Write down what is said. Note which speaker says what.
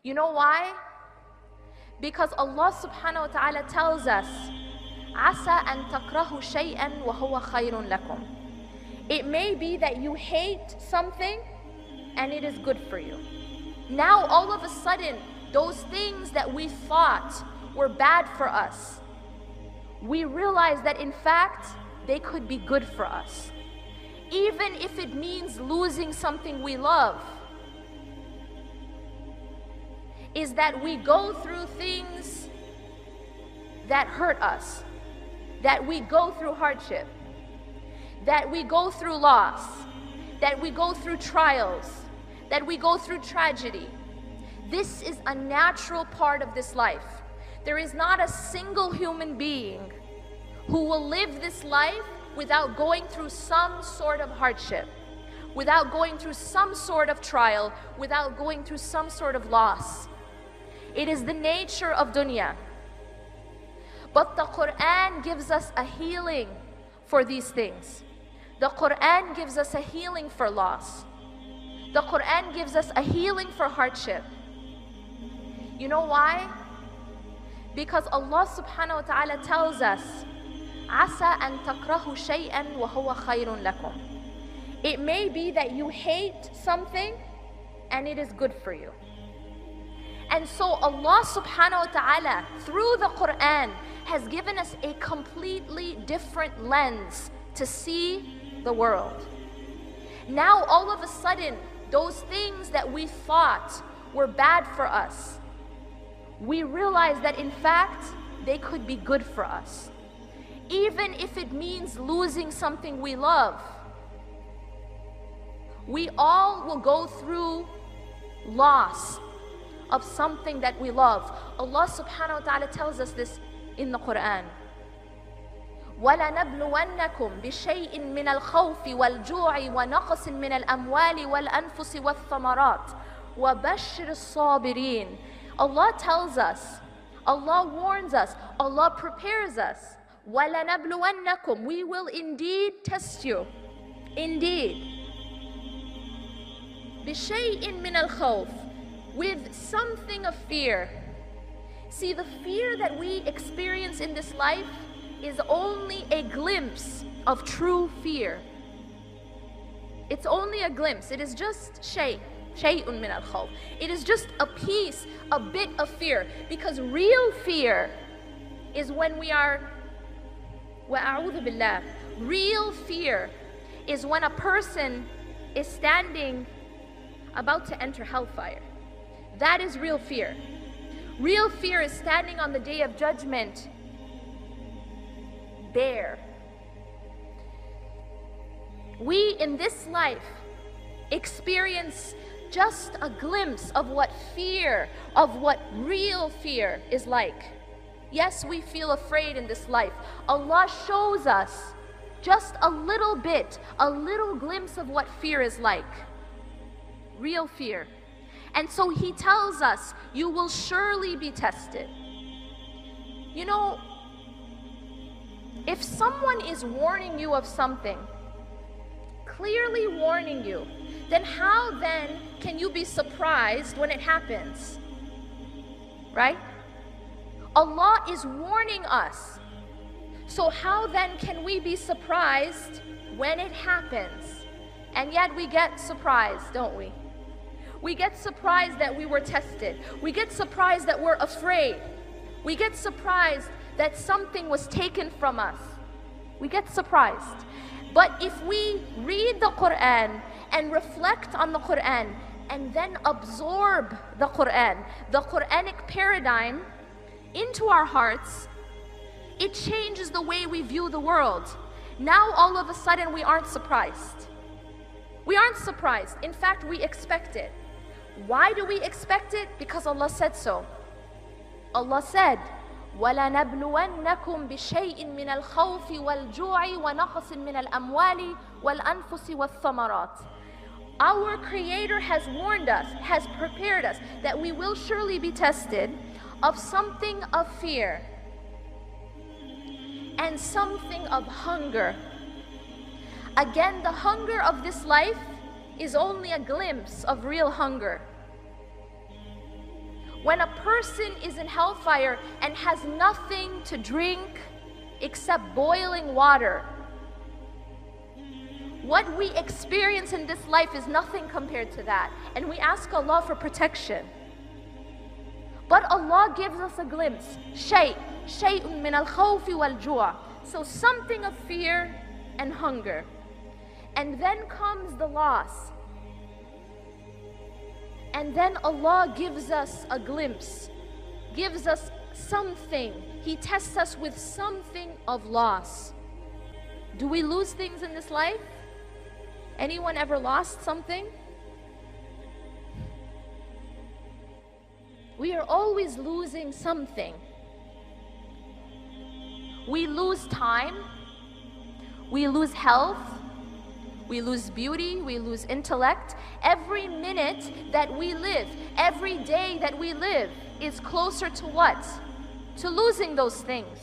Speaker 1: You know why? Because Allah subhanahu wa ta'ala tells us, عَسَىٰ أَن تَكْرَهُ شَيْئًا وَهُوَ خَيْرٌ لَكُمْ. It may be that you hate something and it is good for you. Now all of a sudden, those things that we thought were bad for us, we realize that in fact, they could be good for us. Even if it means losing something we love, is that we go through things that hurt us, that we go through hardship, that we go through loss, that we go through trials, that we go through tragedy. This is a natural part of this life. There is not a single human being who will live this life without going through some sort of hardship, without going through some sort of trial, without going through some sort of loss. It is the nature of dunya. But the Quran gives us a healing for these things. The Quran gives us a healing for loss. The Quran gives us a healing for hardship. You know why? Because Allah subhanahu wa ta'ala tells us, عَسَىٰ أَن تَكْرَهُ شَيْئًا وَهُوَ خَيْرٌ لَكُمْ. It may be that you hate something and it is good for you. And so Allah subhanahu wa ta'ala, through the Quran, has given us a completely different lens to see the world. Now all of a sudden, those things that we thought were bad for us, we realize that in fact, they could be good for us. Even if it means losing something we love. We all will go through loss of something that we love. Allah subhanahu wa ta'ala tells us this in the Quran. وَلَنَبْلُوَنَّكُمْ بِشَيْءٍ مِّنَ الْخَوْفِ وَالْجُوعِ وَنَقْصٍ مِّنَ الْأَمْوَالِ وَالْأَنفُسِ وَالثَّمَرَاتِ وَبَشِّرِ الصَّابِرِينَ. Allah tells us, Allah warns us, Allah prepares us. وَلَنَبْلُوَنَّكُمْ. We will indeed test you. Indeed. بِشَيْءٍ مِّنَ الْخَوْفِ. With something of fear. See, the fear that we experience in this life is only a glimpse of true fear. It's only a glimpse. It is just shay'un min al-khawf. It is just a piece, a bit of fear. Because real fear is when we are, wa'a'udhu billah, real fear is when a person is standing about to enter hellfire. That is real fear. Real fear is standing on the day of judgment bare. We in this life experience just a glimpse of what fear, of what real fear is like. Yes, we feel afraid in this life. Allah shows us just a little bit, a little glimpse of what fear is like. Real fear. And so He tells us, you will surely be tested. You know, if someone is warning you of something, clearly warning you, then how then can you be surprised when it happens? Right? Allah is warning us. So how then can we be surprised when it happens? And yet we get surprised, don't we? We get surprised that we were tested. We get surprised that we're afraid. We get surprised that something was taken from us. We get surprised. But if we read the Quran and reflect on the Quran and then absorb the Quranic paradigm into our hearts, it changes the way we view the world. Now all of a sudden we aren't surprised. We aren't surprised. In fact, we expect it. Why do we expect it? Because Allah said so. Allah said, وَلَنَبْلُوَنَّكُمْ بِشَيْءٍ مِّنَ الْخَوْفِ وَالْجُوعِ وَنَقْصٍ مِّنَ الْأَمْوَالِ وَالْأَنفُسِ وَالثَّمَرَاتِ. Our Creator has warned us, has prepared us, that we will surely be tested of something of fear and something of hunger. Again, the hunger of this life is only a glimpse of real hunger. When a person is in hellfire and has nothing to drink except boiling water, what we experience in this life is nothing compared to that. And we ask Allah for protection. But Allah gives us a glimpse. Shay'un min al-khawfi wal-ju'a. So something of fear and hunger. And then comes the loss. And then Allah gives us a glimpse, gives us something. He tests us with something of loss. Do we lose things in this life? Anyone ever lost something? We are always losing something. We lose time, we lose health, we lose beauty, we lose intellect. Every minute that we live, every day that we live is closer to what? To losing those things.